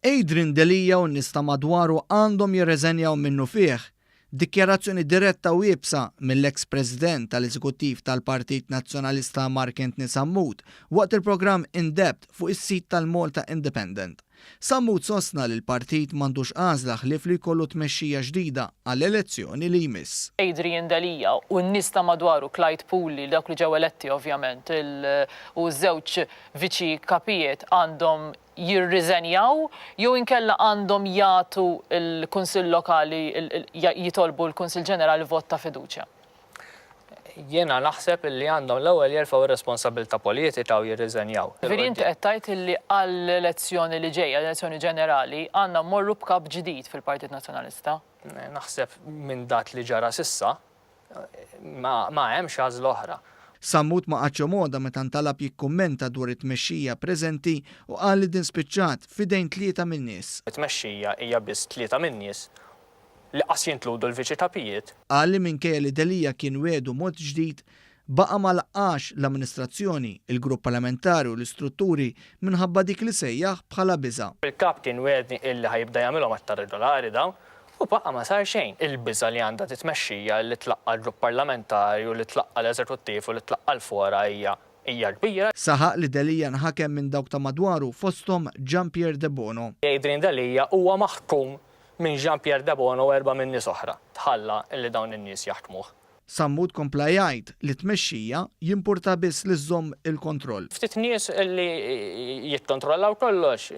Adrian Delija u n-nies ta' madwaru għandhom jirreżenjaw minnu fih. Dikjarazzjoni diretta u jibsa mill-eks President tal-Eżekuttiv tal-Partit Nazzjonalista Mark Antony Sammut waqt il-programm In Depth fuq is-sit tal-Malta Independent. Sammut sostna li l-partit m'għandux għażla ħlief li jkollu tmexxija ġdida għall-elezzjoni li jmiss. Adrian Delija u n-nies ta' madwaru Clyde Pooley dawk li ġew eletti ovvjament u żewġ viċi kapijiet għandhom jirriżenjaw jew inkella għandhom jagħtu l-Kunsill Lokali jitolbu l-Kunsill Ġenerali vot ta' fiduċja. Jiena naħseb li għandhom l-ewwel jerfgħu ir-responsabilità politika u jirriżenjaw. Veri inti qed tgħid li għall-elezzjoni li ġejja, l-elezzjoni ġenerali, għandna mmorru b'kap ġdid fil-Partit Nazzjonalista? Naħseb minn dak li ġara s'issa ma hemmx għażla oħra. Sammut ma qatx moda meta ntalab jikkummenta dwar it-tmexxija preżenti u qal li din spiċċat f'idejn tlieta min-nies. It-tmexxija hija biss tlieta min-nies li qas jinkludu l-viċi kapijiet. Qal li minkejja li Delija kien wedu mod ġdid baqa' ma laqqax l-amministrazzjoni, il-grupp parlamentari u l-istrutturi minħabba dik li sejjaħ bħala biża'. Il-kap kien wedni illi ħajibda jagħmilhom aktar regolari dawn u baqa' ma sar xejn. Il-biża li għandha titmexxija li tlaqqa l-grupp parlamentari u li tlaqqa l-eżekuttiv u li tlaqqa l-fora hija kbira. Saħaq li Delija nħakem minn dawk ta' madwaru fosthom Jean-Pierre De Bono. Adrian Delija huwa maħkum minn Jean-Pierre De Bono u 4 min-nies oħra. Tħalla illi dawn in-nies jaħdmuh. Sammut kompla jgħid li tmexxija jimpurta biss li żomm il-kontroll. Ftit nies li jikkontrollaw kollox,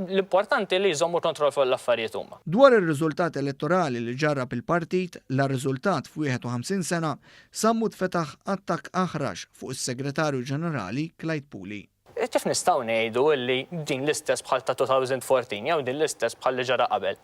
l-importanti li jżommu kontroll fuq l-affarijiet huma. Dwar ir-riżultat elettorali li ġarrab il-partit, l-riżultat f'51 sena, Sammut fetaħ attakk aħrax fuq is-Segretarju Ġenerali Clyde Pooley. Kif nistgħu ngħidu li din l-istess bħal ta' 2014 jew din l-istess bħal li ġara qabel.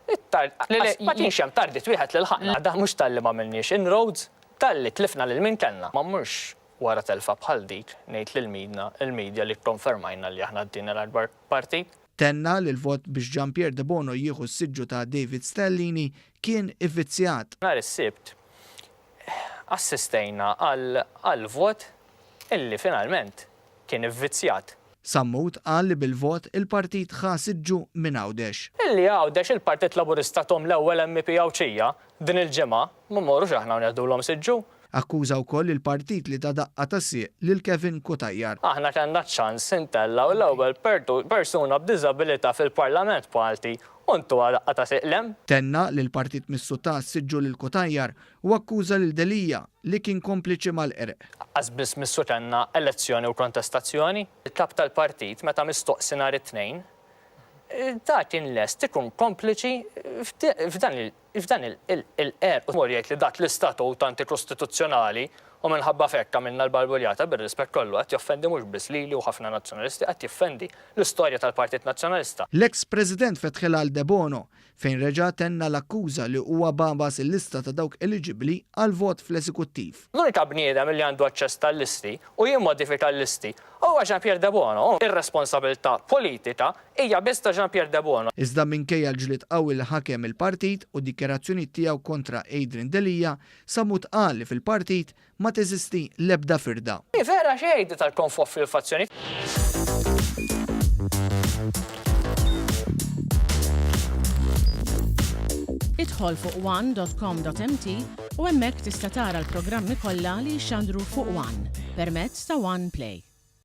Ma kienx hemm tardit wieħed lil ħaqna, da mhux talli ma milniex inroads, talli tlifna lil min kellna. Ma mmurx wara telfa bħal dik ngħid lill-midja li konfermajna li aħna din l-akbar partit. Tenna li l-vot biex Jean-Pierre De Bono jieħu s-siġġu ta' David Stellini kien ivvizzjat. Nhar is-Sibt assistejna għal vot illi finalment kien ivvizzjat. Sammut qal li bil-vot il-partit ħasiġġu minn Għawdex. Illi Għawdex il-Partit Laburista tom l-ewwel MP Għawċija din il-ġimgħa ma mmorrux aħna ngħidulhom siġġu. Akkuża wkoll il-partit li ta' daqqa ta' sieq lil Kevin Kutajjar. Aħna kellna ċans intellaw l-ewwel persuna b'diżabilità fil-Parlament Malti u ntu daqqa ta' sieqlem. Tenna li l-partit missu ta' siġġu lil Kutajjar u akkuża lil Delija li kien kompliċi mal-qerq. Qasbis missu tenna elezzjoni u kontestazzjoni. Il-kap tal-partit meta mistoqsi nhar it-tnejn ta' kien lest ikun kompliċi f'dan il-qerq. U jgħid li dak l-istatut antikostituzzjonali u minħabba fekka minna l-barbuljata bir-rispett kollu qed joffendi mhux biss lili u ħafna nazzjonalisti qed jiffendi l-istorja tal-Partit Nazzjonalista. L-eks President fetħilha għal De Bono fejn reġa' tenna l-akkuża li huwa babas il-lista ta' dawk eligibbli għal vot fl-eżekuttiv. L-unika bniedem li għandu aċċess tal-listi u jimmodifika l-listi huwa Jean-Pierre De Bono. Ir-responsabilità politika hija biss ta' Jean-Pierre De Bono. Iżda minkejja l-ġlied qawwi li ħakem il-partit u dikjarazzjoni tiegħu kontra Adrian Delija, Sammut qal li fil-partit ma teżisti l-ebda firda. Vera xejn tal-konfoff fil-fazzjoni. Idħol fuq one.com.mt u hemmhekk tista' tara l-programmi kollha li jxandru fuq One permezz ta' One Play.